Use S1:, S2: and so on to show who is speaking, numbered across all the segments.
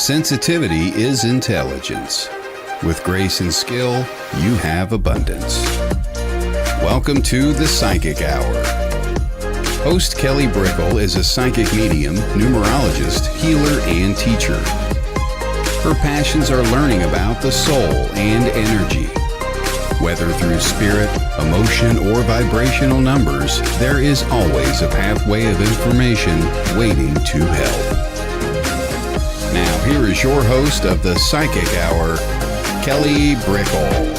S1: Sensitivity is intelligence. With grace and skill, you have abundance. Welcome to the Psychic Hour. Host Kelly Brickle is a psychic medium, numerologist, healer, and teacher. Her passions are learning about the soul and energy. Whether through spirit, emotion, or vibrational numbers, there is always a pathway of information waiting to help. Now, here is your host of the Psychic Hour, Kelly Brickle.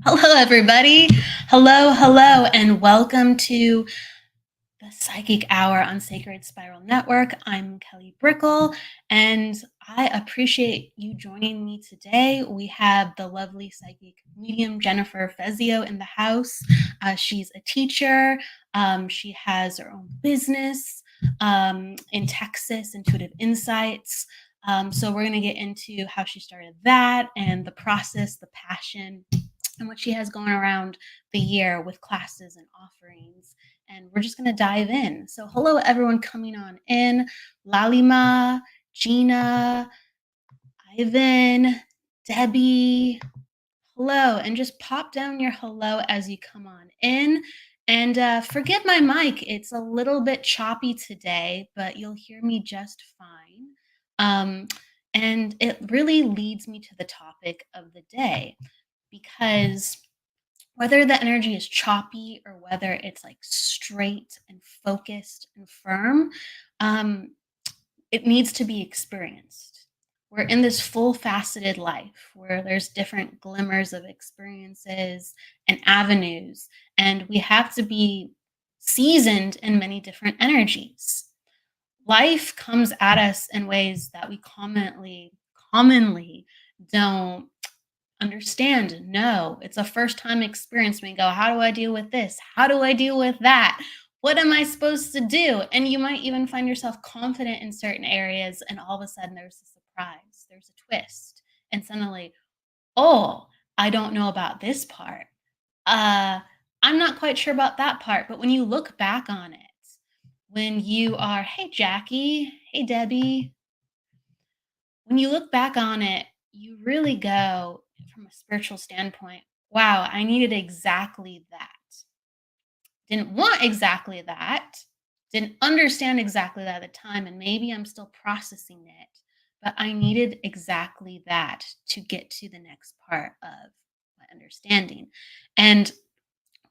S2: Hello, everybody. Hello, and welcome to the Psychic Hour on Sacred Spiral Network. I'm Kelly Brickle, and I appreciate you joining me today. We have the lovely psychic medium Jennifer Fezio in the house. She's a teacher. She has her own business in Texas, Intuitive Insights. So we're going to get into how she started that and the process, the passion, and what she has going around the year with classes and offerings. And we're just going to dive in. So hello, everyone coming on in. Lalima, Gina, Ivan, Debbie, hello. And just pop down your hello as you come on in. And forgive my mic. It's a little bit choppy today, but you'll hear me just fine. And it really leads me to the topic of the day, because whether the energy is choppy or whether it's like straight and focused and firm, it needs to be experienced. We're in this full faceted life where there's different glimmers of experiences and avenues, and we have to be seasoned in many different energies. Life comes at us in ways that we commonly don't understand. No, it's a first time experience. We go, how do I deal with this? How do I deal with that? What am I supposed to do? And you might even find yourself confident in certain areas, and all of a sudden there's a surprise, there's a twist, and suddenly, oh, I don't know about this part. I'm not quite sure about that part. But when you look back on it, when you are, hey Jackie, hey Debbie, when you look back on it, you really go from a spiritual standpoint, wow, I needed exactly that. Didn't want exactly that. Didn't understand exactly that at the time. And maybe I'm still processing it. But I needed exactly that to get to the next part of my understanding. And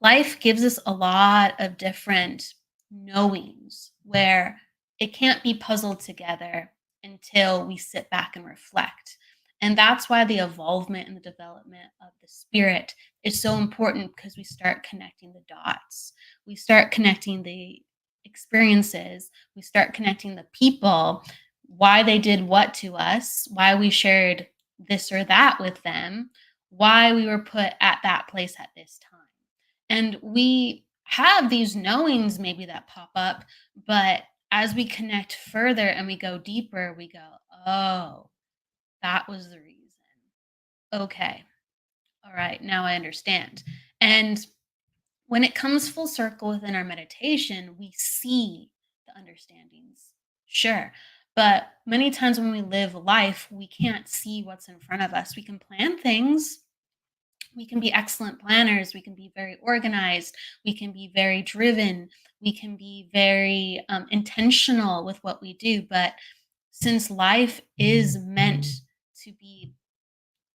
S2: life gives us a lot of different knowings where it can't be puzzled together until we sit back and reflect. And that's why the evolvement and the development of the spirit is so important, because we start connecting the dots. We start connecting the experiences. We start connecting the people, why they did what to us, why we shared this or that with them, why we were put at that place at this time. And we have these knowings maybe that pop up, but as we connect further and we go deeper, we go, oh, that was the reason. Okay. All right. Now I understand. And when it comes full circle within our meditation, we see the understandings. Sure. But many times when we live life, we can't see what's in front of us. We can plan things. We can be excellent planners. We can be very organized. We can be very driven. We can be very intentional with what we do. But since life is meant to be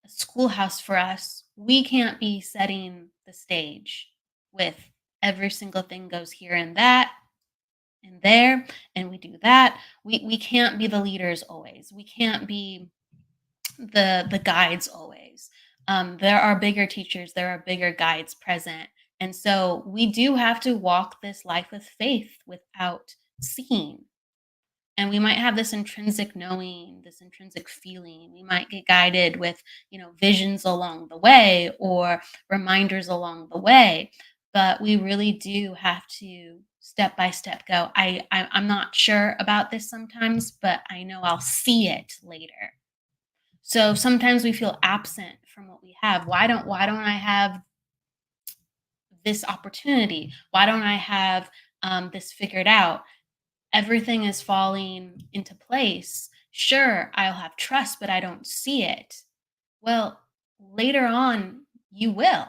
S2: a schoolhouse for us, we can't be setting the stage with every single thing goes here and that and there, and we do that. We can't be the leaders always. We can't be the guides always. There are bigger teachers, there are bigger guides present. And so we do have to walk this life with faith without seeing. And we might have this intrinsic knowing, this intrinsic feeling. We might get guided with, visions along the way or reminders along the way. But we really do have to step by step go, I'm not sure about this sometimes, but I know I'll see it later. So sometimes we feel absent from what we have. Why don't I have this opportunity? Why don't I have this figured out? Everything is falling into place. Sure, I'll have trust, but I don't see it. Well, later on, you will.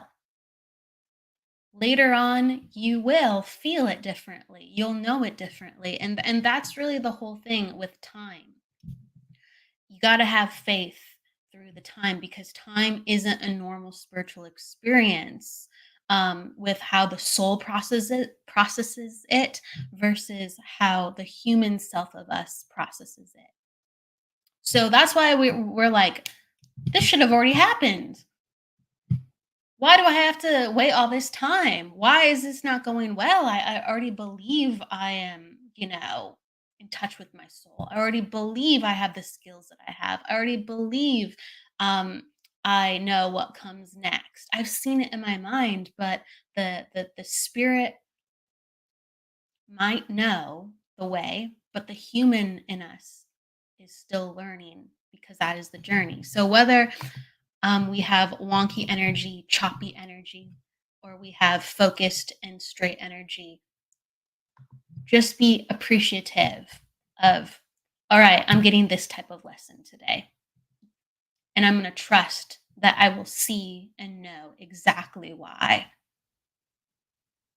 S2: Later on, you will feel it differently. You'll know it differently. And that's really the whole thing with time. You got to have faith through the time, because time isn't a normal spiritual experience, with how the soul processes it versus how the human self of us processes it. So that's why we're like, this should have already happened. Why do I have to wait all this time? Why is this not going well? I already believe I am, in touch with my soul. I already believe I have the skills that I have. I already believe um, I know what comes next. I've seen it in my mind, but the spirit might know the way, but the human in us is still learning, because that is the journey. So whether we have wonky energy, choppy energy, or we have focused and straight energy, just be appreciative of, all right, I'm getting this type of lesson today. And I'm going to trust that I will see and know exactly why.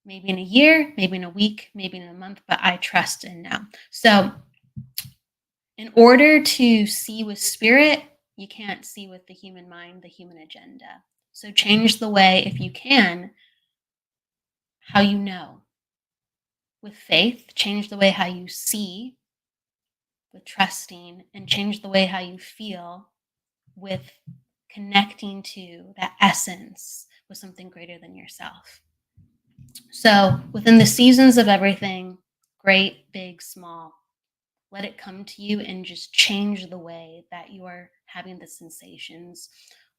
S2: Maybe in a year, maybe in a week, maybe in a month, but I trust and know. So, in order to see with spirit, you can't see with the human mind, the human agenda. So, change the way, if you can, how you know. With faith, change the way how you see, with trusting, and change the way how you feel with connecting to that essence with something greater than yourself. So, within the seasons of everything, great, big, small, let it come to you and just change the way that you are having the sensations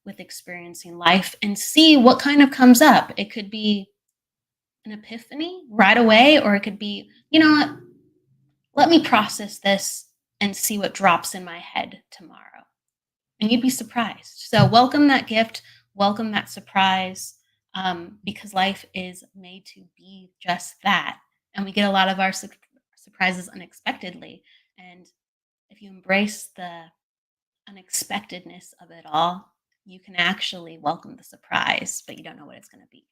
S2: with experiencing life, and see what kind of comes up. It could be an epiphany right away, or it could be, you know what, let me process this and see what drops in my head tomorrow. And you'd be surprised. So, welcome that gift, welcome that surprise, because life is made to be just that. And we get a lot of our surprises unexpectedly. And if you embrace the unexpectedness of it all, you can actually welcome the surprise, but you don't know what it's going to be.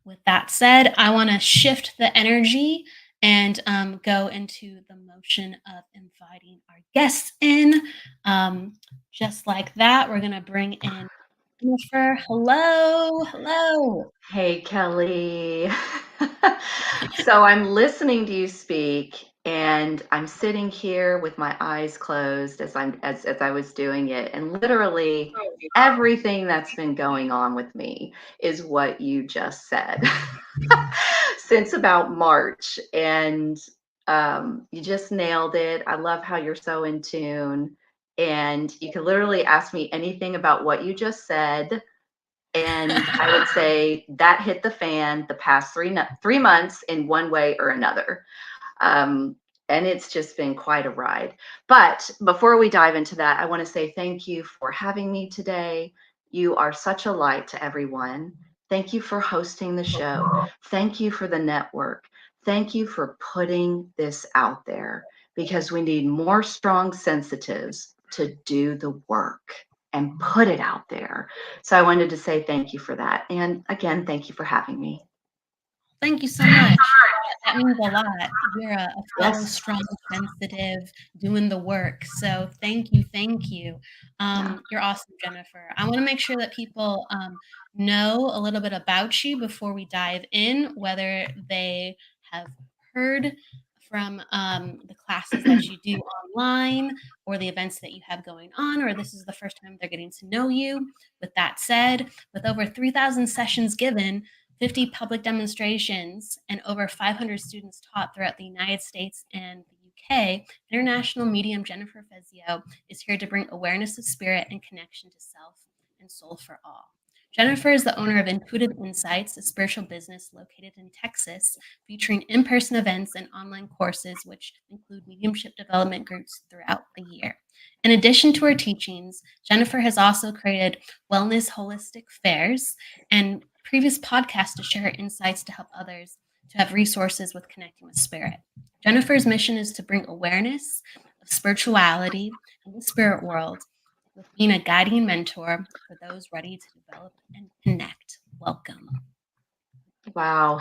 S2: With that said, I want to shift the energy and go into the motion of inviting our guests in. Just like that, we're going to bring in Jennifer. Hello. Hello.
S3: Hey, Kelly. So I'm listening to you speak, and I'm sitting here with my eyes closed as I was doing it, and literally everything that's been going on with me is what you just said since about March, and you just nailed it. I love how you're so in tune, and you can literally ask me anything about what you just said. And I would say that hit the fan the past 3 months in one way or another. Um, and it's just been quite a ride. But before we dive into that, I want to say thank you for having me today. You are such a light to everyone. Thank you for hosting the show. Thank you for the network. Thank you for putting this out there, because we need more strong sensitives to do the work and put it out there. So I wanted to say thank you for that. And again, thank you for having me.
S2: Thank you so much. That means a lot. You're a fellow
S3: Yes.
S2: strong, sensitive, doing the work. So thank you, thank you.
S3: Yeah.
S2: You're awesome, Jennifer. I want to make sure that people know a little bit about you before we dive in, whether they have heard from the classes that you do online, or the events that you have going on, or this is the first time they're getting to know you. With that said, with over 3,000 sessions given, 50 public demonstrations, and over 500 students taught throughout the United States and the UK, International Medium Jennifer Fezio is here to bring awareness of spirit and connection to self and soul for all. Jennifer is the owner of Intuitive Insights, a spiritual business located in Texas, featuring in person events and online courses, which include mediumship development groups throughout the year. In addition to her teachings, Jennifer has also created wellness holistic fairs and previous podcasts to share her insights to help others to have resources with connecting with spirit. Jennifer's mission is to bring awareness of spirituality and the spirit world with being a guiding mentor for those ready to develop and connect. Welcome.
S3: Wow.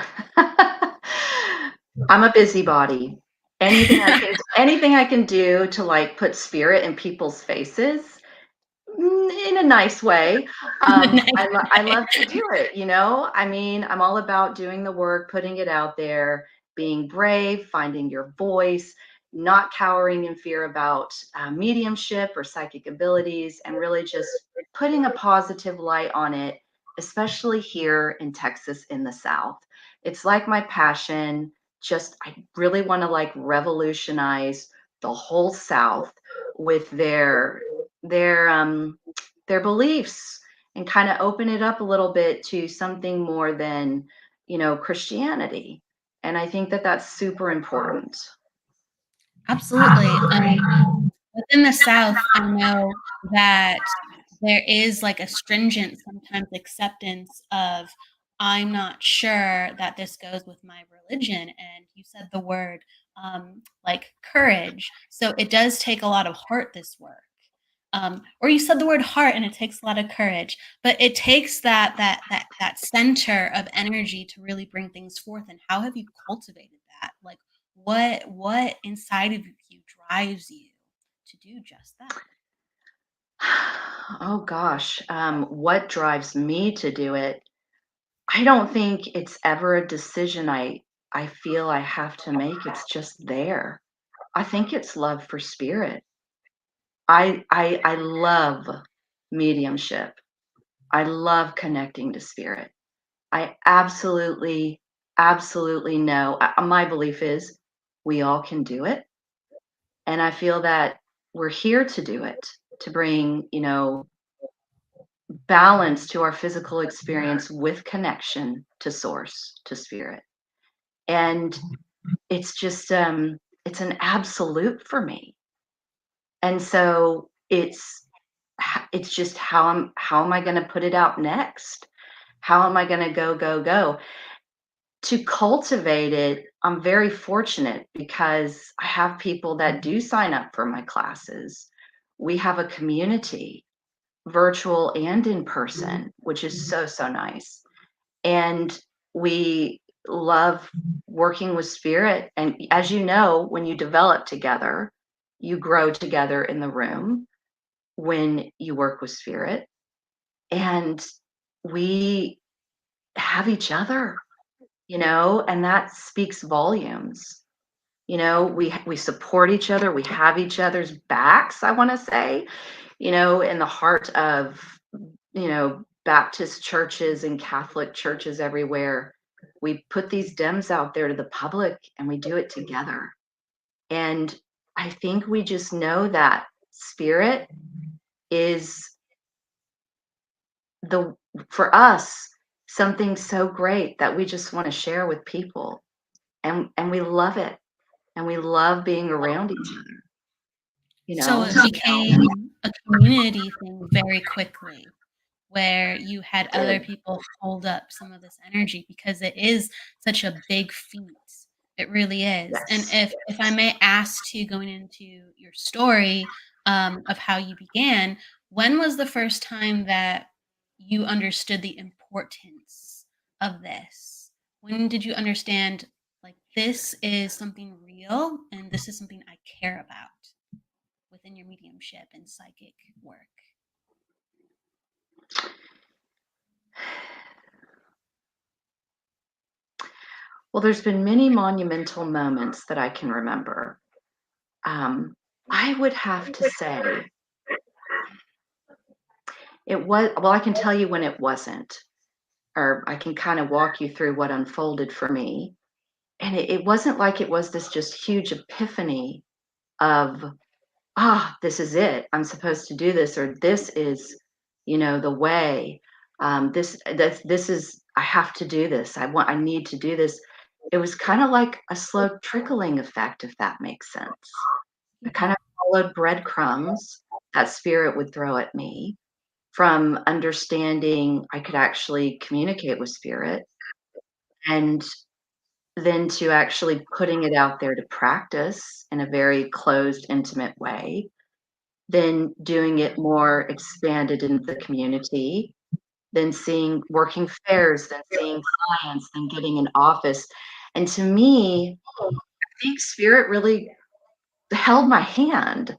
S3: I'm a busybody. Anything I can do to like put spirit in people's faces, in a nice way. I love to do it, you know? I mean, I'm all about doing the work, putting it out there, being brave, finding your voice, not cowering in fear about mediumship or psychic abilities, and really just putting a positive light on it, especially here in Texas in the South. It's like my passion. Just, I really want to like revolutionize the whole South with their their beliefs, and kind of open it up a little bit to something more than, Christianity. And I think that that's super important.
S2: Absolutely. Within the South, I know that there is like a stringent sometimes acceptance of, I'm not sure that this goes with my religion. And you said the word like courage. So it does take a lot of heart, this work. Or you said the word heart and it takes a lot of courage, but it takes that center of energy to really bring things forth. And how have you cultivated that? Like what inside of you drives you to do just that?
S3: Oh gosh, what drives me to do it? I don't think it's ever a decision I feel I have to make. It's just there. I think it's love for spirit. I love mediumship. I love connecting to spirit. I absolutely, absolutely know. My belief is we all can do it. And I feel that we're here to do it, to bring, balance to our physical experience with connection to source, to spirit. And it's just, it's an absolute for me. And so it's just how am I going to put it out next? How am I going to go? To cultivate it, I'm very fortunate because I have people that do sign up for my classes. We have a community, virtual and in person, which is so, so nice. And we love working with spirit. And as you know, when you develop together, you grow together in the room when you work with spirit. And we have each other, and that speaks volumes. We support each other, we have each other's backs, I want to say, in the heart of, Baptist churches and Catholic churches everywhere. We put these DEMs out there to the public and we do it together. And I think we just know that spirit is the for us something so great that we just want to share with people, and we love it, and we love being around each other,
S2: So it became a community thing very quickly, where you had other people hold up some of this energy because it is such a big feat. It really is. And
S3: Yes.
S2: if I may ask to going into your story of how you began, when was the first time that you understood the importance of this? When did you understand like this is something real and this is something I care about within your mediumship and psychic work?
S3: Well, there's been many monumental moments that I can remember. I would have to say I can tell you when it wasn't, or I can kind of walk you through what unfolded for me. And it wasn't like it was this just huge epiphany of, this is it. I'm supposed to do this, or this is, the way. This is, I have to do this. I need to do this. It was kind of like a slow trickling effect, if that makes sense. I kind of followed breadcrumbs that spirit would throw at me, from understanding I could actually communicate with spirit, and then to actually putting it out there to practice in a very closed, intimate way, then doing it more expanded into the community, then seeing working fairs, then seeing clients, then getting an office. And to me, I think spirit really held my hand.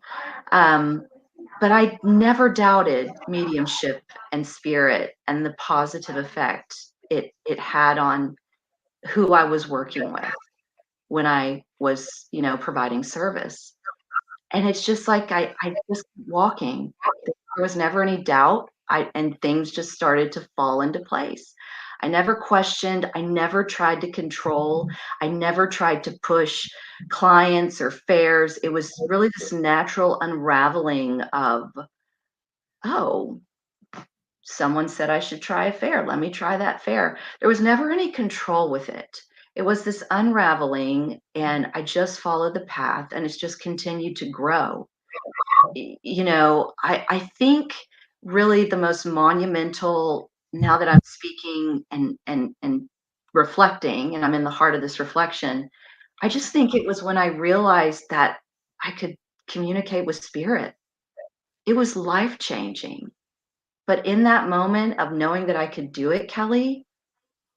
S3: But I never doubted mediumship and spirit and the positive effect it had on who I was working with when I was, providing service. And it's just like I just kept walking. There was never any doubt. And things just started to fall into place. I never questioned. I never tried to control. I never tried to push clients or fairs. It was really this natural unraveling of, oh, someone said I should try a fair. Let me try that fair. There was never any control with it. It was this unraveling, and I just followed the path, and it's just continued to grow. I think really the most monumental, now that I'm speaking and reflecting, and I'm in the heart of this reflection, I just think it was when I realized that I could communicate with spirit. It was life changing. But in that moment of knowing that I could do it, Kelly,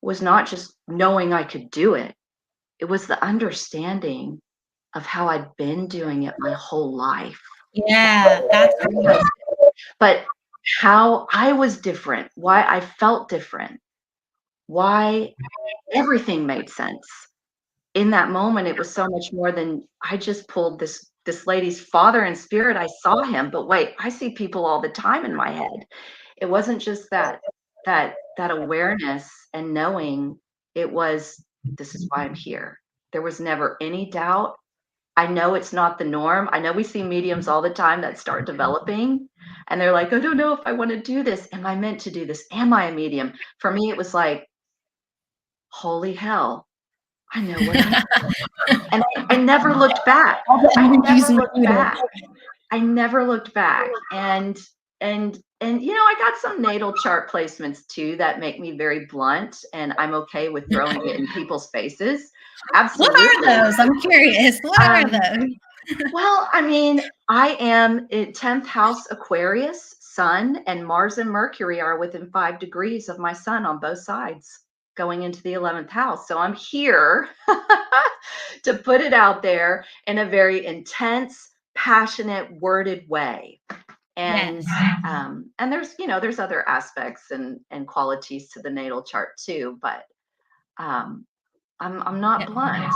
S3: was not just knowing I could do it. It was the understanding of how I'd been doing it my whole life.
S2: Yeah, that's
S3: But how I was different, why I felt different, why everything made sense. In that moment, it was so much more than I just pulled this lady's father in spirit. I saw him, but wait, I see people all the time in my head. It wasn't just that awareness and knowing. It was, this is why I'm here. There was never any doubt. I know it's not the norm. I know we see mediums all the time that start developing, and they're like, I don't know if I want to do this. Am I meant to do this? Am I a medium? For me, it was like, holy hell, I know what I am. And I never looked back.
S2: all the
S3: I
S2: energies
S3: never looked
S2: included.
S3: back. I never looked back. And I got some natal chart placements too that make me very blunt, and I'm okay with throwing it in people's faces.
S2: What
S3: Absolutely.
S2: are those? I'm curious. What are
S3: Um,
S2: those?
S3: Well, I mean, I am in 10th house Aquarius, Sun, and Mars and Mercury are within 5 degrees of my sun on both sides going into the 11th house. So I'm here to put it out there in a very intense, passionate, worded way. And
S2: Yes.
S3: and there's other aspects and qualities to the natal chart too, but I'm not
S2: Yeah.
S3: blunt,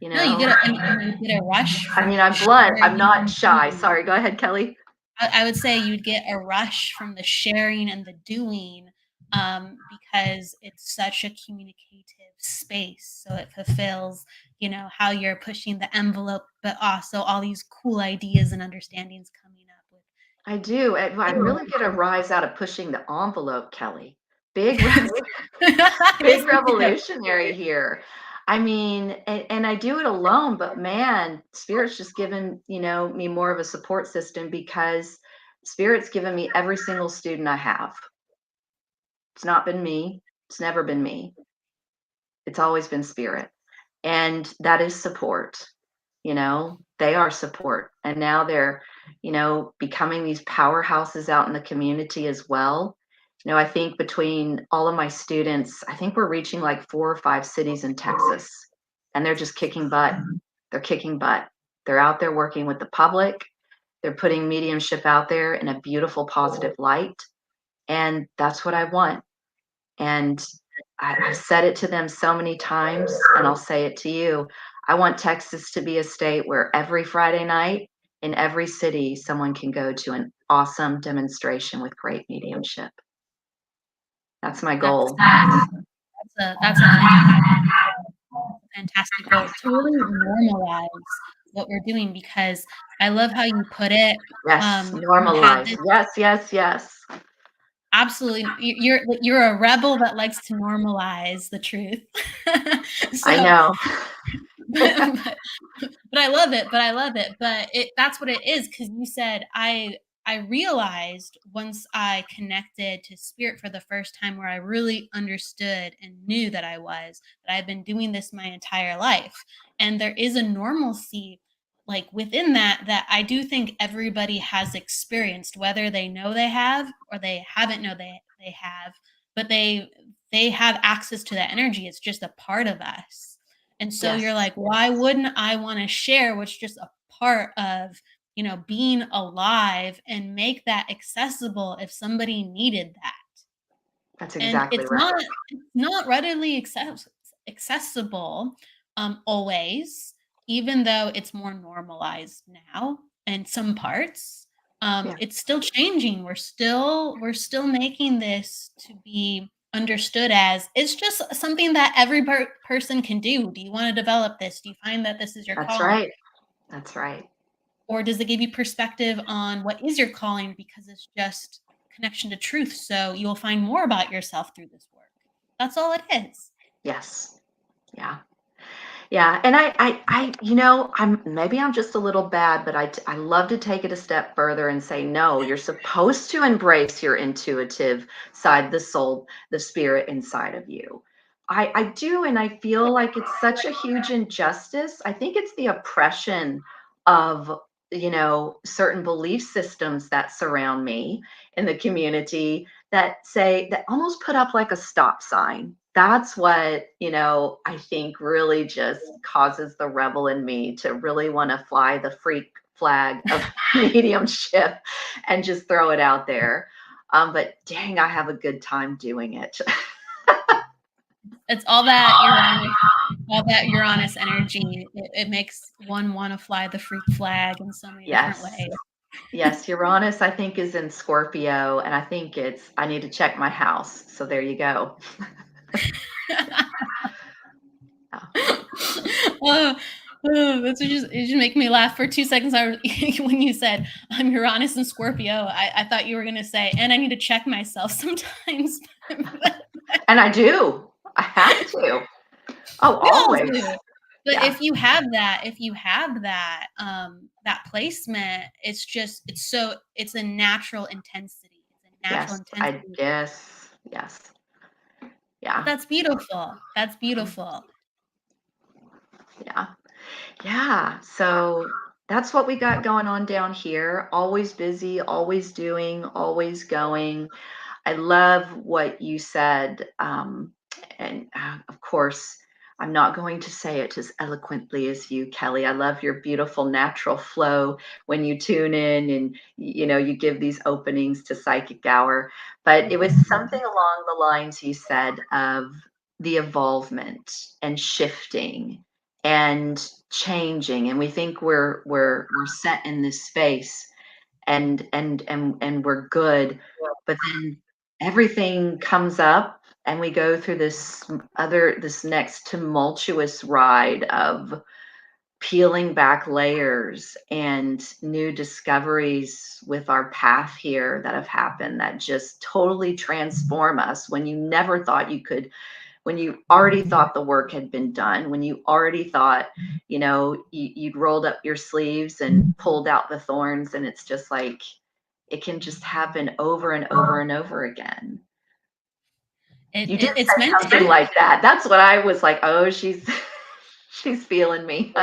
S2: No, you get a rush
S3: I
S2: from
S3: mean,
S2: the
S3: I'm blunt. I'm
S2: sharing
S3: not
S2: and
S3: shy.
S2: doing.
S3: Sorry, go ahead, Kelly.
S2: I would say you'd get a rush from the sharing and the doing, because it's such a communicative space. So it fulfills, how you're pushing the envelope, but also all these cool ideas and understandings coming up with.
S3: I do. I really get a rise out of pushing the envelope, Kelly. Big, big
S2: Yes, you do.
S3: revolutionary here. I mean, and I do it alone, but man, Spirit's just given, me more of a support system, because Spirit's given me every single student I have. It's not been me. It's never been me. It's always been Spirit. And that is support. They are support. And now they're, becoming these powerhouses out in the community as well. I think between all of my students, I think we're reaching like 4 or 5 cities in Texas, and they're just kicking butt. They're kicking butt. They're out there working with the public. They're putting mediumship out there in a beautiful, positive light. And that's what I want. And I've said it to them so many times, and I'll say it to you. I want Texas to be a state where every Friday night in every city, someone can go to an awesome demonstration with great mediumship. That's my
S2: That's
S3: goal.
S2: that's a fantastic goal to really normalize what we're doing, because I love how you put it.
S3: Yes,
S2: You had
S3: normalize.
S2: this
S3: Yes, yes, yes.
S2: Absolutely. You're a rebel that likes to normalize the truth.
S3: I
S2: So,
S3: know.
S2: but but I love it, but I love it. But that's what it is, because you said I realized once I connected to spirit for the first time, where I really understood and knew that that I've been doing this my entire life. And there is a normalcy like within that I do think everybody has experienced, whether they know they have or they haven't know they have, but they have access to that energy. It's just a part of us. And so
S3: Yes,
S2: you're like, why wouldn't I want to share what's just a part of, being alive, and make that accessible if somebody needed that?
S3: that's
S2: And
S3: exactly right.
S2: it's not readily accessible, always, even though it's more normalized now in some parts.
S3: Yeah,
S2: It's still changing. We're still making this to be understood as it's just something that every person can do. Do you want to develop this? Do you find that this is your
S3: that's
S2: calling?
S3: right. That's right.
S2: Or does it give you perspective on what is your calling, because it's just connection to truth, so you'll find more about yourself through this work? That's all it is.
S3: Yes. Yeah. Yeah, and maybe I'm just a little bad, but I love to take it a step further and say, no, you're supposed to embrace your intuitive side, the soul, the spirit inside of you. I do, and I feel like it's such a huge injustice. I think it's the oppression of, certain belief systems that surround me in the community that almost put up like a stop sign. That's what, I think really just causes the rebel in me to really want to fly the freak flag of mediumship and just throw it out there. But dang, I have a good time doing it.
S2: It's all that Uranus energy. It makes one want to fly the freak flag in so many different
S3: Yes.
S2: ways.
S3: Yes. Uranus, I think, is in Scorpio. And I think I need to check my house. So there you go.
S2: Oh, that's just it just make me laugh for 2 seconds. When you said I'm Uranus and Scorpio, I thought you were gonna say, and I need to check myself sometimes.
S3: And I do. I have to. Oh,
S2: We all
S3: always.
S2: do. But
S3: Yeah.
S2: that placement, it's a natural intensity. It's a natural
S3: Yes. I
S2: intensity.
S3: guess. Yes.
S2: But
S3: Yeah.
S2: that's beautiful. That's beautiful.
S3: Yeah. Yeah. So that's what we got going on down here. Always busy, always doing, always going. I love what you said. And of course, I'm not going to say it as eloquently as you, Kelly. I love your beautiful natural flow when you tune in and you give these openings to Psychic Hour. But it was something along the lines you said of the evolvement and shifting and changing, and we think we're set in this space and we're good, but then everything comes up and we go through this next tumultuous ride of peeling back layers and new discoveries with our path here that have happened that just totally transform us when you never thought you could, when you already thought the work had been done, when you already thought, you'd rolled up your sleeves and pulled out the thorns, and it's just like it can just happen over and over and over again. You did
S2: It's
S3: say
S2: meant
S3: something
S2: to.
S3: like that. That's what I was like, oh, she's she's feeling me.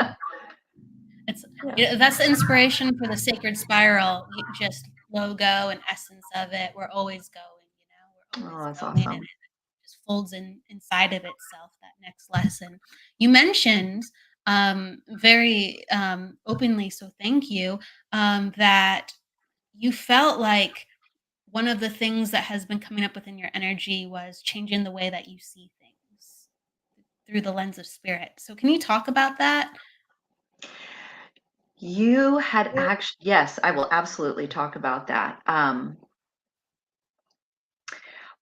S2: It's
S3: Yeah.
S2: that's the inspiration for the sacred spiral. Just logo and essence of it. We're always going. We're
S3: Oh,
S2: always
S3: that's
S2: going, and
S3: awesome.
S2: it just folds inside of itself. That next lesson you mentioned, very openly. So thank you. That you felt like one of the things that has been coming up within your energy was changing the way that you see things through the lens of spirit. So can you talk about that?
S3: You had actually, yes, I will absolutely talk about that.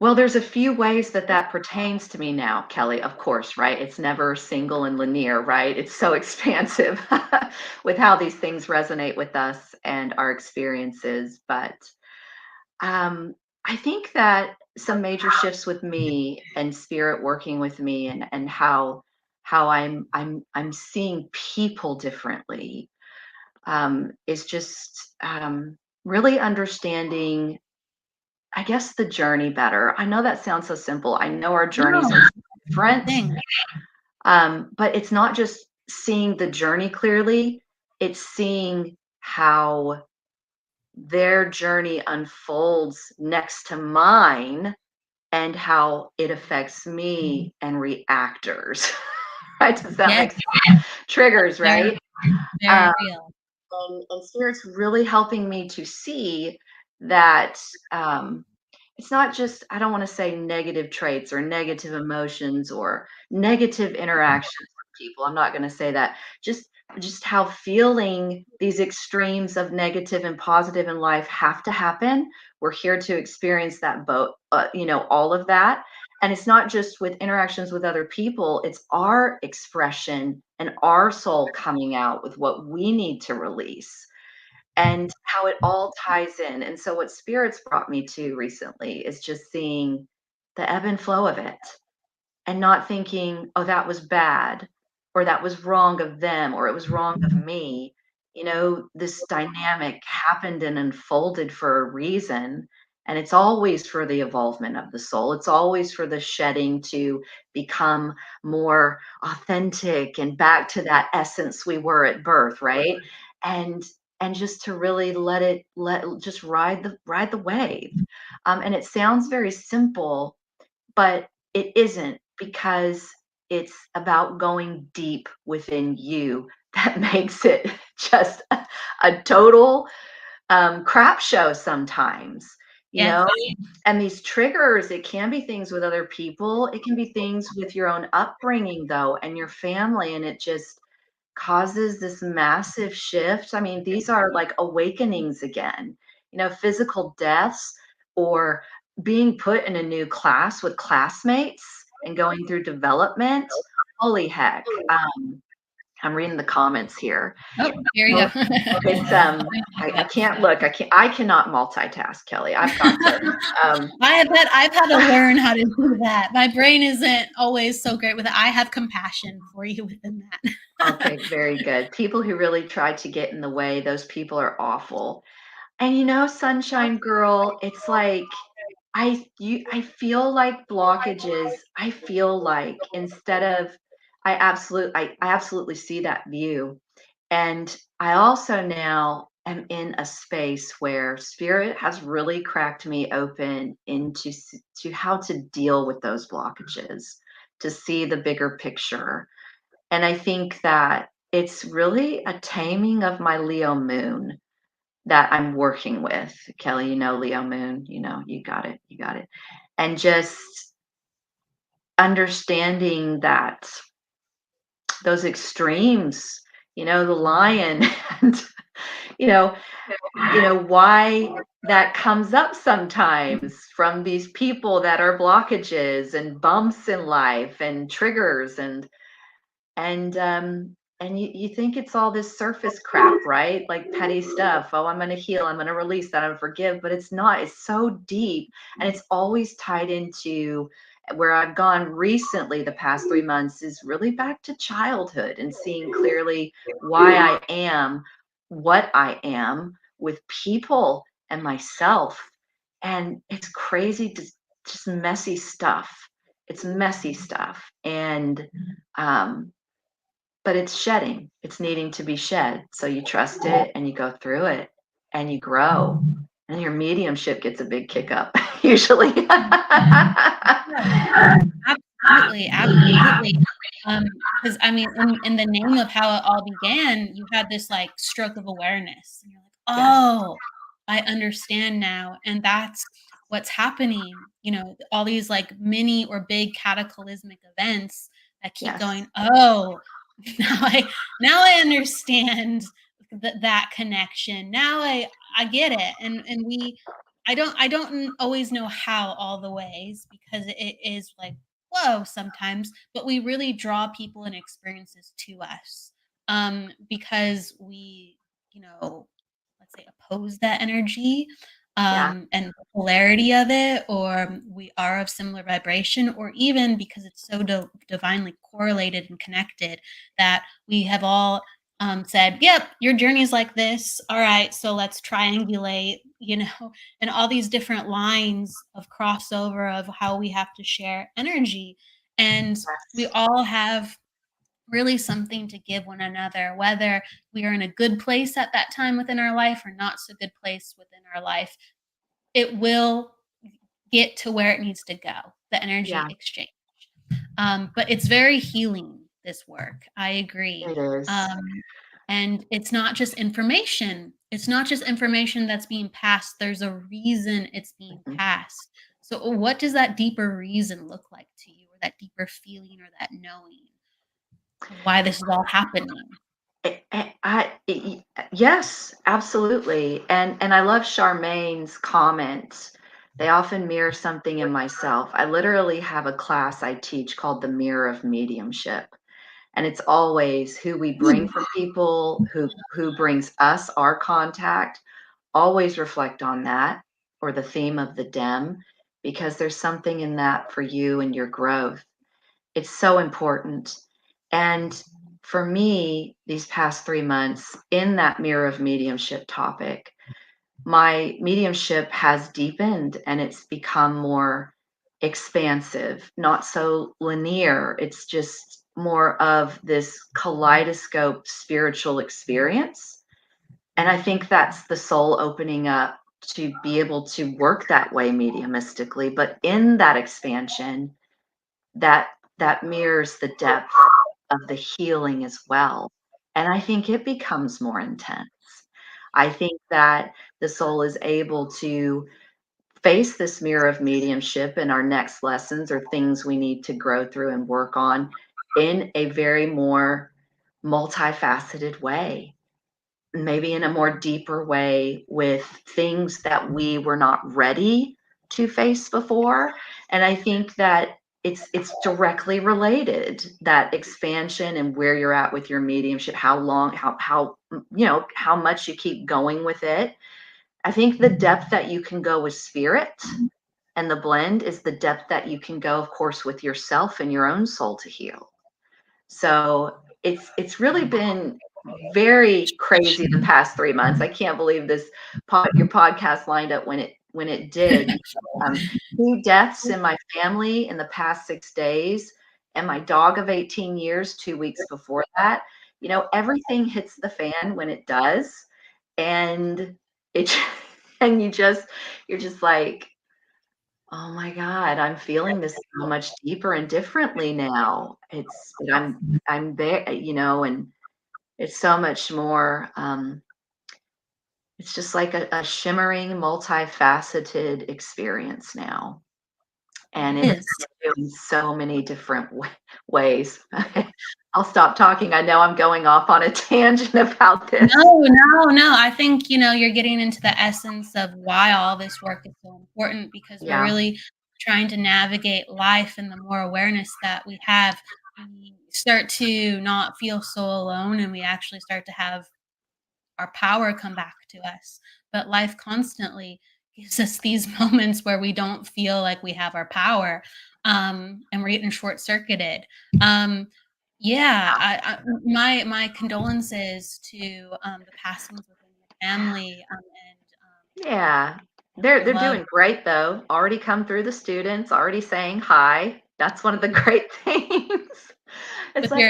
S3: Well, there's a few ways that pertains to me now, Kelly, of course, right? It's never single and linear, right? It's so expansive with how these things resonate with us and our experiences. But um, I think that some major shifts with me and spirit working with me, and how I'm seeing people differently, is just really understanding, I guess, the journey better. I know that sounds so simple. I know our journeys
S2: No,
S3: are
S2: good
S3: different,
S2: thing.
S3: but it's not just seeing the journey clearly, it's seeing how their journey unfolds next to mine and how it affects me and reactors. Right? Does that
S2: Yes,
S3: make sense? Triggers,
S2: very,
S3: right?
S2: very
S3: Um,
S2: real.
S3: and Spirit's really helping me to see that, it's not just, I don't want to say negative traits or negative emotions or negative interactions with people. I'm not going to say that. Just how feeling these extremes of negative and positive in life have to happen. We're here to experience that both, all of that. And it's not just with interactions with other people, it's our expression and our soul coming out with what we need to release and how it all ties in. And so, what spirits brought me to recently is just seeing the ebb and flow of it and not thinking, oh, that was bad or that was wrong of them or it was wrong of me. This dynamic happened and unfolded for a reason. And it's always for the evolvement of the soul. It's always for the shedding to become more authentic and back to that essence we were at birth, right? And and just to really just ride the wave. And it sounds very simple, but it isn't, because it's about going deep within you that makes it just a total crap show sometimes, you
S2: Yes.
S3: know? And these triggers, it can be things with other people, it can be things with your own upbringing, though, and your family, and it just causes this massive shift. I mean, these are like awakenings again, physical deaths or being put in a new class with classmates and going through development. Holy heck. I'm reading the comments here.
S2: Oh, here we
S3: Well,
S2: go.
S3: it's I can't look. I cannot multitask, Kelly. I've got to
S2: I've had to learn how to do that. My brain isn't always so great with it. I have compassion for you within that.
S3: okay, very good. People who really try to get in the way, those people are awful. And Sunshine Girl, it's like I feel like blockages. I feel like instead of I absolutely see that view. And I also now am in a space where spirit has really cracked me open to how to deal with those blockages, to see the bigger picture. And I think that it's really a taming of my Leo moon that I'm working with. Kelly, Leo moon, you got it. You got it. And just understanding that those extremes, the lion and you know, why that comes up sometimes from these people that are blockages and bumps in life and triggers and you think it's all this surface crap, right? Like petty stuff. Oh, I'm going to heal, I'm going to release that, I'm forgive, but it's not. It's so deep, and it's always tied into where I've gone recently. The past 3 months is really back to childhood and seeing clearly why I am what I am with people and myself. And it's crazy, just messy stuff. It's messy stuff. And but it's shedding. It's needing to be shed. So you trust it and you go through it and you grow. And your mediumship gets a big kick up, usually.
S2: Absolutely, absolutely. Because I mean, in the name of how it all began, you had this like stroke of awareness. And you're like,
S3: Yes,
S2: oh, I understand now. And that's what's happening. All these like mini or big cataclysmic events that keep
S3: yes.
S2: going, oh, now I understand that connection. Now I get it. And I don't always know how all the ways, because it is like whoa sometimes, but we really draw people and experiences to us, because we, let's say, oppose that energy.
S3: Yeah.
S2: and the polarity of it, or we are of similar vibration, or even because it's so divinely correlated and connected that we have all said, yep, your journey's like this. All right, so let's triangulate, and all these different lines of crossover of how we have to share energy. And we
S3: Yes.
S2: all have really something to give one another, whether we are in a good place at that time within our life or not so good place within our life. It will get to where it needs to go, the energy
S3: Yeah,
S2: exchange. But it's very healing, this work. I agree.
S3: it is.
S2: And it's not just information. It's not just information that's being passed. There's a reason it's being
S3: Mhm.
S2: passed. So, what does that deeper reason look like to you, or that deeper feeling, or that knowing of why this is all happening?
S3: Yes, absolutely. And I love Charmaine's comments. They often mirror something in myself. I literally have a class I teach called the Mirror of Mediumship. And it's always who we bring
S2: Hmm.
S3: from people, who brings us our contact. Always reflect on that, or the theme of the dem, because there's something in that for you and your growth. It's so important. And for me, these past 3 months in that mirror of mediumship topic, my mediumship has deepened and it's become more expansive, not so linear. It's just more of this kaleidoscope spiritual experience. And I think that's the soul opening up to be able to work that way mediumistically. But in that expansion, that that mirrors the depth of the healing as well. And I think it becomes more intense. I think that the soul is able to face this mirror of mediumship in our next lessons or things we need to grow through and work on in a very more multifaceted way, maybe in a more deeper way with things that we were not ready to face before. And I think that it's directly related, that expansion and where you're at with your mediumship, how long, how much you keep going with it. I think the depth that you can go with spirit and the blend is the depth that you can go, of course, with yourself and your own soul to heal. So it's really been very crazy the past 3 months. I can't believe your podcast lined up when it did. Um, 2 deaths in my family in the past 6 days, and my dog of 18 years 2 weeks before that. Everything hits the fan when it does, and it and you're just like, oh my God, I'm feeling this so much deeper and differently now. I'm there, and it's so much more. It's just like a shimmering, multifaceted experience now, and
S2: It
S3: it's
S2: is.
S3: in so many different ways. I'll stop talking. I know I'm going off on a tangent about this.
S2: No, no, no. I think, you're getting into the essence of why all this work is so important, because we're
S3: Yeah.
S2: really trying to navigate life, and the more awareness that we have, we start to not feel so alone, and we actually start to have our power come back to us. But life constantly gives us these moments where we don't feel like we have our power, and we're getting short circuited. Um, yeah, my condolences to the passings within your family,
S3: Yeah.
S2: I
S3: They're
S2: love
S3: doing great though. Already come through the students, already saying hi. That's one of the great things. It's
S2: with
S3: like,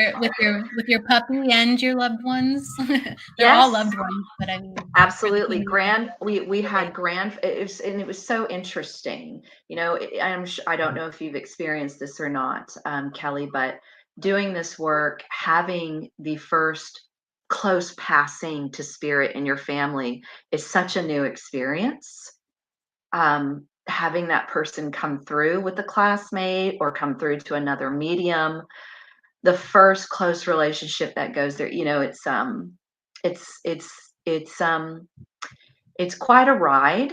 S2: your puppy and your loved ones. They're all
S3: yes,
S2: loved ones, but I mean, for the
S3: absolutely.
S2: community,
S3: We
S2: living.
S3: had it was so interesting. I don't know if you've experienced this or not, Kelly, but doing this work, having the first close passing to spirit in your family is such a new experience. Having that person come through with a classmate or come through to another medium, the first close relationship that goes there, it's it's it's it's quite a ride.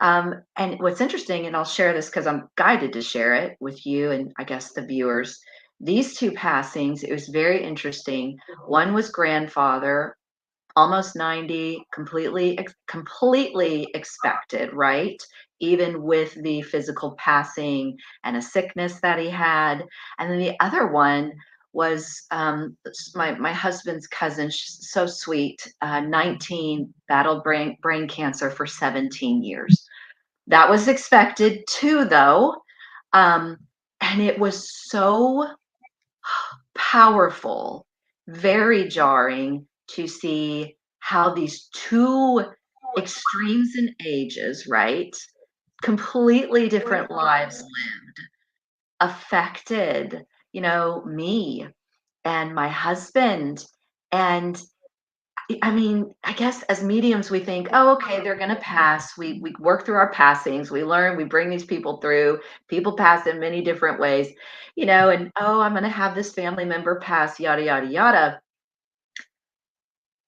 S3: And what's interesting, and I'll share this because I'm guided to share it with you and I guess the viewers. These two passings, it was very interesting. One was grandfather, almost 90, completely expected, right? Even with the physical passing and a sickness that he had. And then the other one was my husband's cousin, she's so sweet, 19, battled brain cancer for 17 years. That was expected too, though. Um, and it was so powerful, very jarring to see how these two extremes in ages, right? Completely different lives lived, affected, me and my husband. And I mean, I guess as mediums, we think, oh, okay, they're going to pass. We work through our passings. We learn. We bring these people through. People pass in many different ways, And oh, I'm going to have this family member pass, yada yada yada.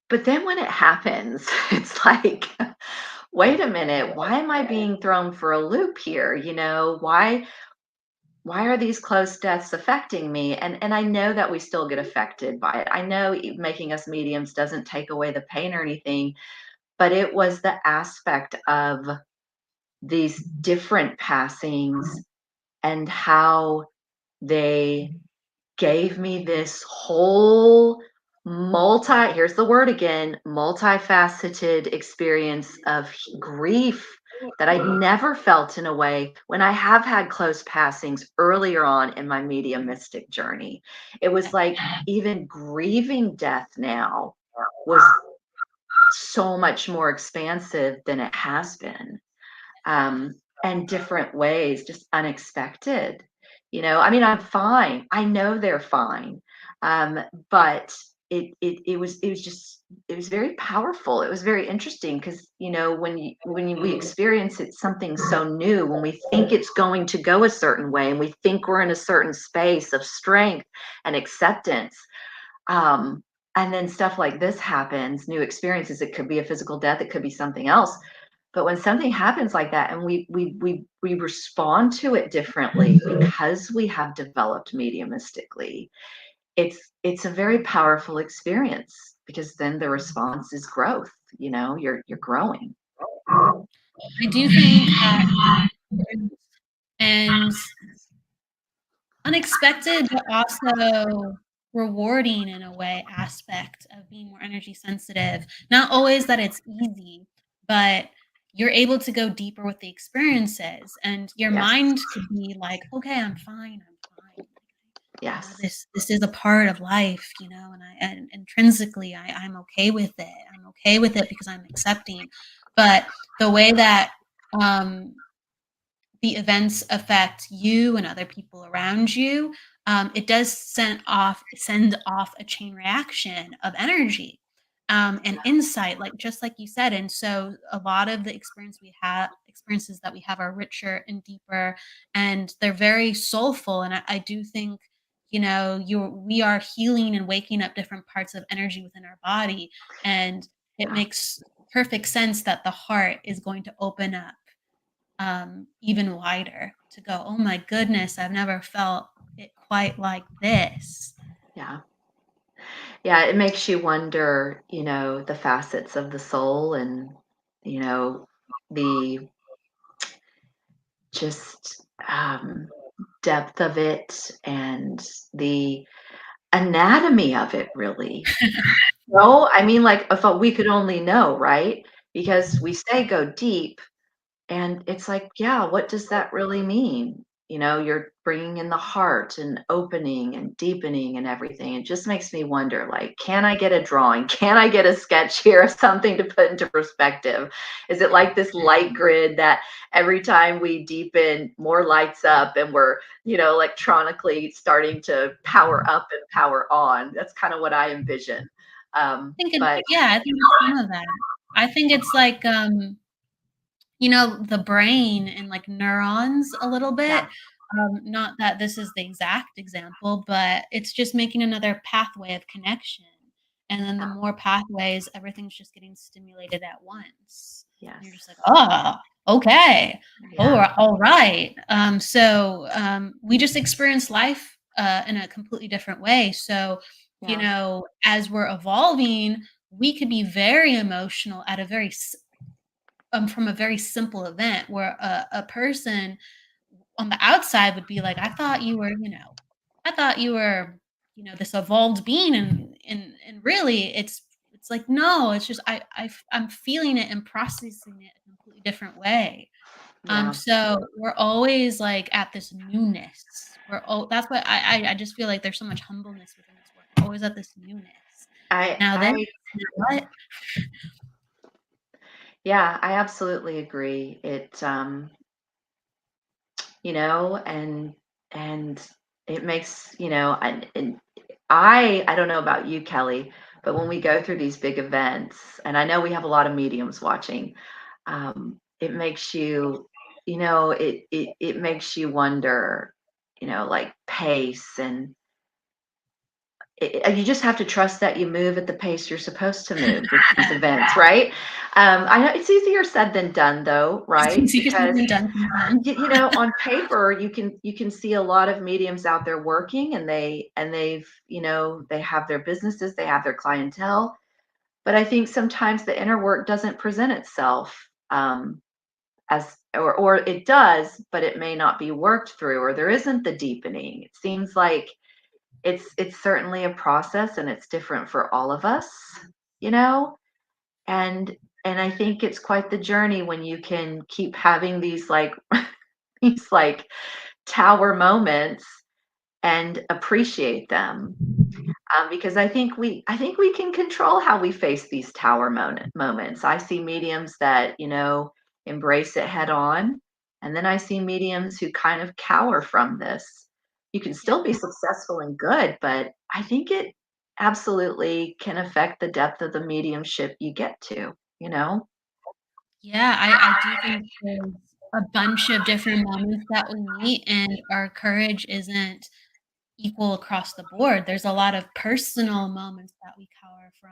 S3: But then when it happens, it's like, wait a minute, why am I being thrown for a loop here? Why are these close deaths affecting me? And I know that we still get affected by it. I know making us mediums doesn't take away the pain or anything, but it was the aspect of these different passings and how they gave me this whole here's the word again, multifaceted experience of grief that I'd never felt in a way when I have had close passings earlier on in my mediumistic journey. It was like even grieving death now was so much more expansive than it has been, and different ways, just unexpected. I mean, I'm fine. I know they're fine, but it was very powerful. It was very interesting because we experience it something so new, when we think it's going to go a certain way, and we think we're in a certain space of strength and acceptance. Um, and then stuff like this happens, new experiences. It could be a physical death, it could be something else. But when something happens like that, and we respond to it differently because we have developed mediumistically, it's a very powerful experience, because then the response is growth. You're growing.
S2: I do think that and unexpected, but also rewarding in a way aspect of being more energy sensitive. Not always that it's easy, but you're able to go deeper with the experiences, and your
S3: Yes.
S2: mind could be like, okay, I'm fine.
S3: Yes.
S2: This is a part of life, and intrinsically I'm okay with it. I'm okay with it because I'm accepting. But the way that the events affect you and other people around you, it does send off a chain reaction of energy, and insight, like just like you said. And so a lot of the experiences that we have are richer and deeper, and they're very soulful. And I do think, we are healing and waking up different parts of energy within our body, and it makes perfect sense that the heart is going to open up even wider, to go, oh my goodness, I've never felt it quite like this.
S3: Yeah. Yeah, it makes you wonder, the facets of the soul, and, the just depth of it, and the anatomy of it, really. No, I mean, like, if we could only know, right? Because we say go deep, and it's like, yeah, what does that really mean? You're bringing in the heart and opening and deepening and everything. It just makes me wonder, like, can I get a drawing? Can I get a sketch here of something to put into perspective? Is it like this light grid that every time we deepen, more lights up, and we're, electronically starting to power up and power on? That's kind of what I envision. But
S2: I think it's some of that. I think it's like, the brain and like neurons a little bit.
S3: yeah,
S2: Not that this is the exact example, but it's just making another pathway of connection. And then the
S3: yeah,
S2: more pathways, everything's just getting stimulated at once. And
S3: yes,
S2: you're just like, oh, okay. Oh,
S3: yeah,
S2: all right. So we just experience life in a completely different way. So,
S3: yeah,
S2: as we're evolving, we could be very emotional at from a very simple event where a person on the outside would be like, I thought you were, I thought you were, this evolved being, and really it's like, no, it's just I'm feeling it and processing it a completely different way.
S3: Yeah.
S2: So we're always like at this newness. That's what I just feel like there's so much humbleness within this work. We're always at this newness. Now this,
S3: I
S2: what?
S3: yeah, I absolutely agree. And it makes, and I don't know about you, Kelly, but when we go through these big events, and I know we have a lot of mediums watching, it makes you, it makes you wonder, like pace, and you just have to trust that you move at the pace you're supposed to move with these events, right? I know it's easier said than done, though, right?
S2: It's easier said
S3: Because
S2: than done sometimes.
S3: on paper you can see a lot of mediums out there working, and they have their businesses, they have their clientele, but I think sometimes the inner work doesn't present itself, as or it does, but it may not be worked through, or there isn't the deepening. It seems like it's certainly a process, and it's different for all of us, you know and I think it's quite the journey when you can keep having these like these like tower moments and appreciate them, because I think we can control how we face these tower moments. I see mediums that embrace it head on, and then I see mediums who kind of cower from this. You can still
S2: Yeah.
S3: be successful and good, but I think it absolutely can affect the depth of the mediumship you get to. You know?
S2: Yeah, I do think there's a bunch of different moments that we meet, and our courage isn't equal across the board. There's a lot of personal moments that we cower from,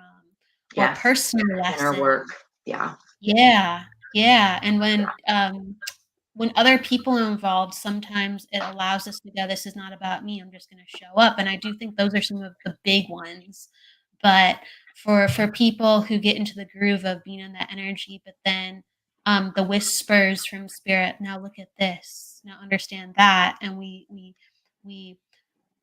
S2: or
S3: Yes,
S2: personal
S3: inner work.
S2: lessons.
S3: Yeah,
S2: Yeah, yeah, and
S3: yeah,
S2: when other people are involved, sometimes it allows us to go, "This is not about me, I'm just gonna show up," and I do think those are some of the big ones, but for people who get into the groove of being in that energy, but then, the whispers from spirit, "Now look at this, now understand that," and we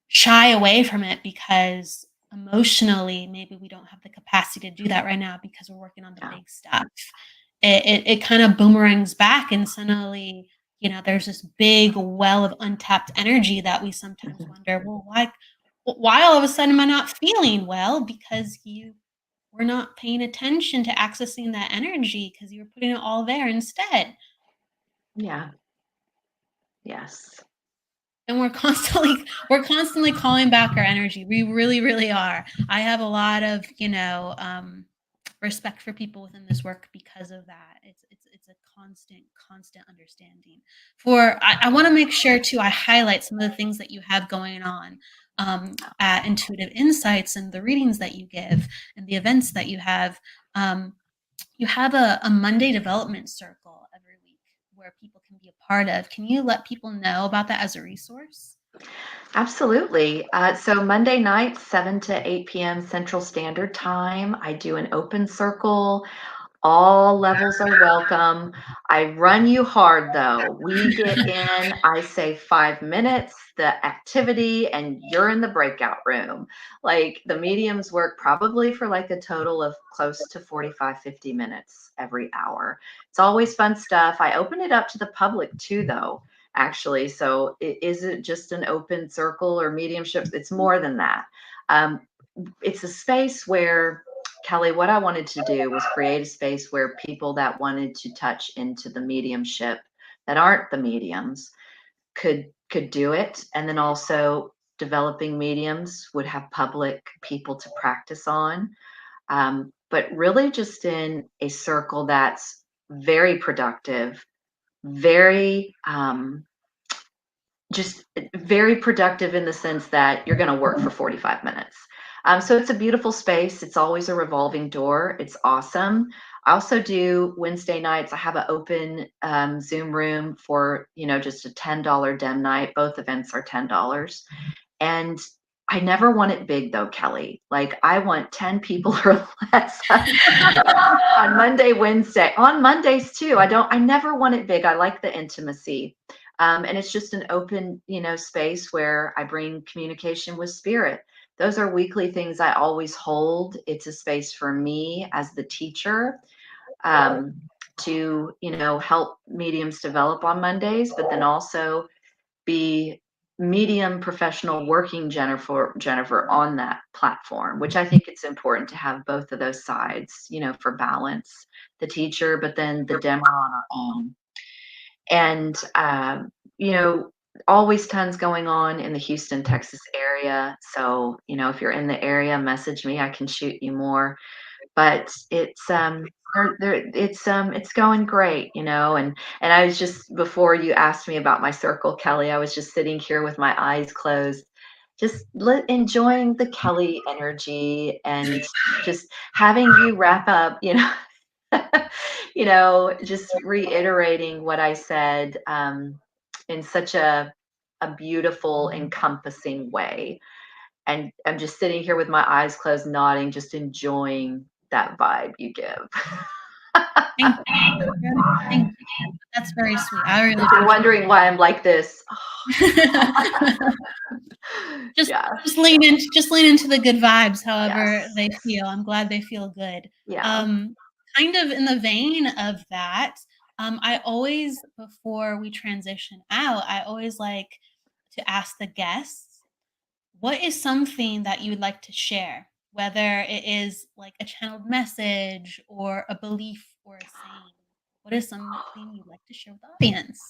S2: shy away from it because emotionally, maybe we don't have the capacity to do that right now because we're working on the
S3: yeah.
S2: big stuff. It kind of boomerangs back, and suddenly, there's this big well of untapped energy that we sometimes
S3: Mhm.
S2: wonder, well, why all of a sudden am I not feeling well? Because you were not paying attention to accessing that energy because you were putting it all there instead.
S3: Yeah. Yes.
S2: And we're constantly calling back our energy. We really, really are. I have a lot of, respect for people within this work because of that. It's a constant understanding. I want to make sure too I highlight some of the things that you have going on at Intuitive Insights, and the readings that you give and the events that you have. You have a Monday development circle every week where people can be a part of. Can you let people know about that as a resource?
S3: Absolutely. So Monday nights, 7 to 8 p.m. Central Standard Time, I do an open circle. All levels are welcome. I run you hard though. We get in, I say 5 minutes, the activity, and you're in the breakout room. Like the mediums work probably for like a total of close to 45, 50 minutes every hour. It's always fun stuff. I open it up to the public too, though, actually. So it isn't just an open circle or mediumship, it's more than that. Um, it's a space where, Kelly, what I wanted to do was create a space where people that wanted to touch into the mediumship that aren't the mediums could do it, and then also developing mediums would have public people to practice on, but really just in a circle that's very productive, very just very productive in the sense that you're going to work for 45 minutes. So it's a beautiful space. It's always a revolving door. It's awesome. I also do Wednesday nights. I have an open Zoom room for, just a $10 dem night. Both events are $10. And I never want it big though, Kelly. Like I want 10 people or less on Monday, Wednesday, on Mondays too. I never want it big. I like the intimacy. And it's just an open, space where I bring communication with spirit. Those are weekly things I always hold. It's a space for me as the teacher, to, help mediums develop on Mondays, but then also be medium professional working Jennifer on that platform, which I think it's important to have both of those sides, for balance, the teacher, but then the demo on our own. And, always tons going on in the Houston, Texas area. So, if you're in the area, message me, I can shoot you more. But it's going great, and I was just, before you asked me about my circle, Kelly, I was just sitting here with my eyes closed, just enjoying the Kelly energy and just having you wrap up, just reiterating what I said, in such a beautiful, encompassing way. And I'm just sitting here with my eyes closed, nodding, just enjoying that vibe you give.
S2: Thank you. Thank you. That's very sweet. I really
S3: If you're wondering why I'm like this,
S2: just
S3: yeah,
S2: just lean into the good vibes, however
S3: yes,
S2: they feel. I'm glad they feel good.
S3: yeah.
S2: Kind of in the vein of that, I always, before we transition out, I always like to ask the guests, what is something that you would like to share? Whether it is like a channeled message or a belief or a saying. What is something you'd like to share with the audience?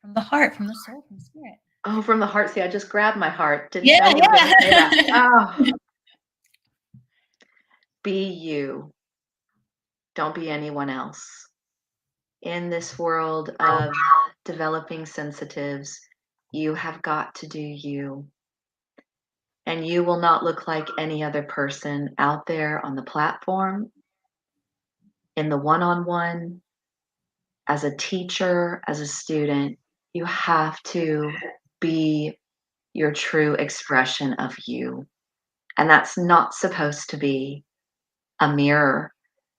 S2: From the heart, from the soul, from spirit.
S3: Oh, from the heart. See, I just grabbed my heart. Didn't
S2: Yeah,
S3: know you were going to say
S2: yeah.
S3: that. Oh, be you. Don't be anyone else. In this world of developing sensitives, you have got to do you. And you will not look like any other person out there on the platform, in the one-on-one, as a teacher, as a student. You have to be your true expression of you. And that's not supposed to be a mirror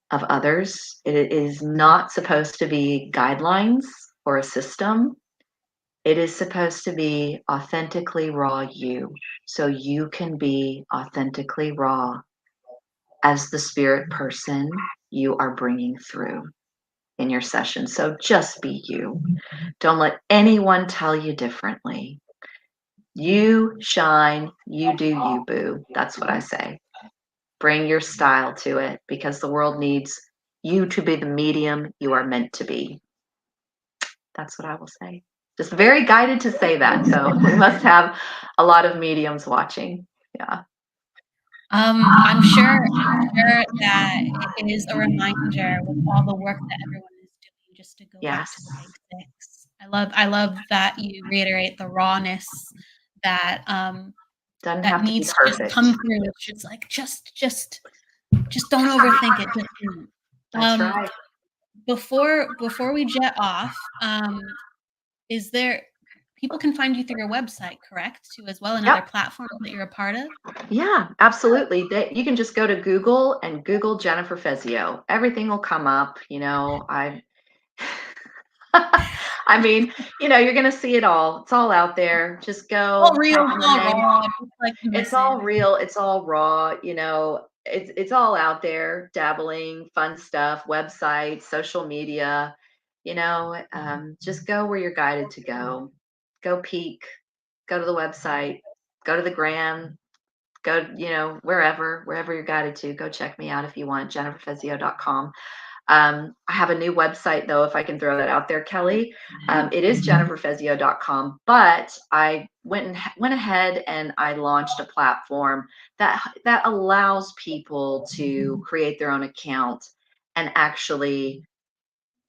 S3: of others. It is not supposed to be guidelines or a system. It is supposed to be authentically raw you. So you can be authentically raw as the spirit person you are bringing through in your session. So just be you. Don't let anyone tell you differently. You shine, you do you, boo. That's what I say. Bring your style to it because the world needs you to be the medium you are meant to be. That's what I will say. Just very guided to say that. So we must have a lot of mediums watching. Yeah.
S2: I'm sure that it is a reminder with all the work that everyone is doing just to go back to
S3: Yes.
S2: the basics. I love that you reiterate the rawness that
S3: Doesn't
S2: that
S3: have to be
S2: needs to just
S3: perfect.
S2: come through. It's just like just don't overthink it. Just do it.
S3: That's right.
S2: Before we jet off, is there people can find you through your website, correct? Too as well, and other
S3: Yep.
S2: platforms that you're a part of?
S3: Yeah, absolutely. You can just go to Google and Google Jennifer Fezio. Everything will come up. I mean, you're going to see it all. It's all out there. Just
S2: All
S3: go.
S2: real,
S3: Type in the
S2: all
S3: name.
S2: raw, just like you
S3: It's
S2: miss
S3: all
S2: it.
S3: real. It's all raw. It's all out there. Dabbling, fun stuff, websites, social media. Just go where you're guided to go. Go peek. Go to the website. Go to the gram. Go, wherever you're guided to. Go check me out if you want. JenniferFezio.com. I have a new website though, if I can throw that out there, Kelly. It is JenniferFezio.com, but I went ahead and I launched a platform that allows people to create their own account and actually,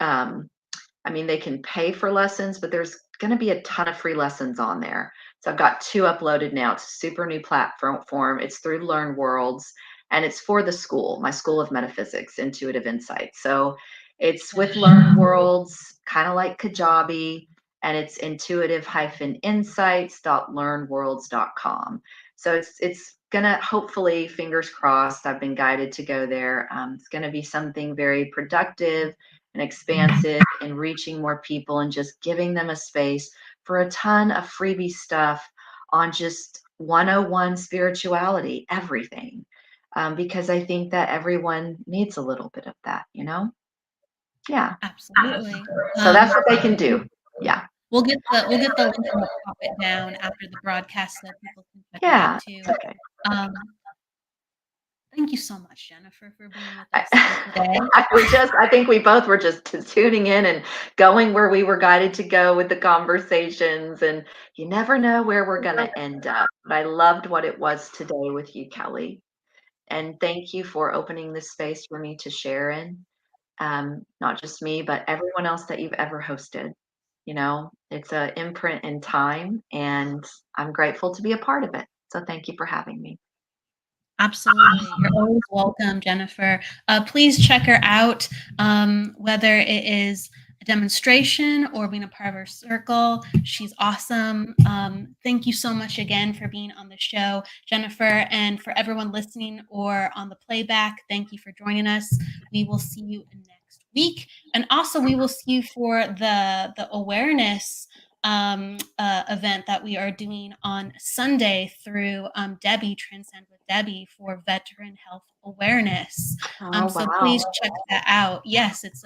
S3: they can pay for lessons, but there's going to be a ton of free lessons on there. So I've got 2 uploaded now. It's a super new platform. It's through Learn Worlds, and it's for the school, my School of Metaphysics, Intuitive Insight. So it's with Learn Worlds, kind of like Kajabi. and it's intuitive-insights.learnworlds.com. So it's gonna, hopefully, fingers crossed, I've been guided to go there. It's gonna be something very productive and expansive and reaching more people and just giving them a space for a ton of freebie stuff on just 101 spirituality, everything. Because I think that everyone needs a little bit of that, you know? Yeah.
S2: Absolutely.
S3: So that's what they can do. Yeah.
S2: We'll get the link and we'll pop it down after the broadcast so people can check it
S3: Yeah.
S2: out too.
S3: Okay.
S2: Thank you so much, Jennifer, for being with
S3: I,
S2: us here today.
S3: I think we both were just tuning in and going where we were guided to go with the conversations, and you never know where we're going to end up. But I loved what it was today with you, Kelly. And thank you for opening this space for me to share in. Not just me, but everyone else that you've ever hosted. You know, it's an imprint in time, and I'm grateful to be a part of it. So thank you for having me.
S2: Absolutely. You're always welcome, Jennifer. Please check her out, whether it is a demonstration or being a part of her circle. She's awesome. Thank you so much again for being on the show, Jennifer. And for everyone listening or on the playback, thank you for joining us. We will see you next week. And also, we will see you for the awareness event that we are doing on Sunday through Debbie, Transcend with Debbie, for veteran health awareness. So please check that out. Yes, it's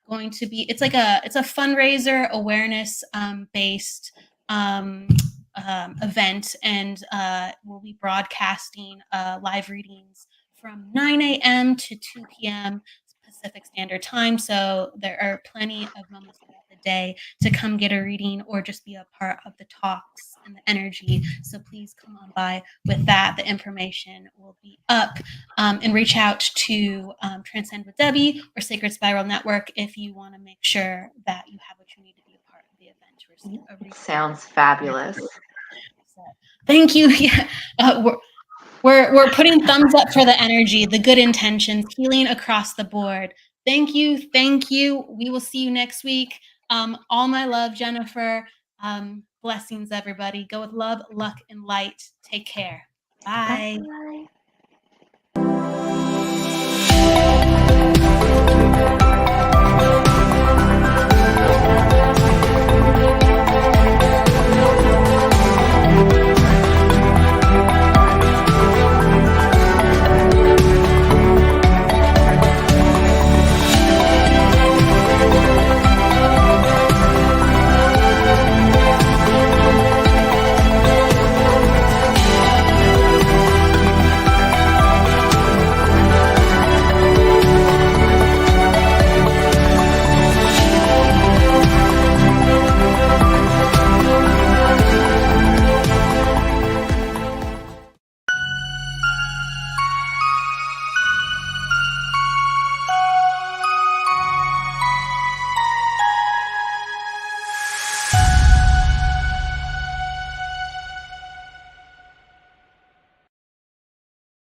S2: going to be, it's a fundraiser awareness based event, and we'll be broadcasting live readings from 9 a.m. to 2 p.m. Pacific Standard Time. So there are plenty of moments throughout the day to come get a reading or just be a part of the talks and the energy. So please come on by with that. The information will be up, and reach out to Transcend with Debbie or Sacred Spiral Network if you want to make sure that you have what you need to be a part of the event to receive a reading.
S3: Sounds fabulous.
S2: So, thank you. Yeah. We're putting thumbs up for the energy, the good intentions, healing across the board. Thank you. Thank you. We will see you next week. All my love, Jennifer. Blessings, everybody. Go with love, luck, and light. Take care. Bye.
S3: Bye.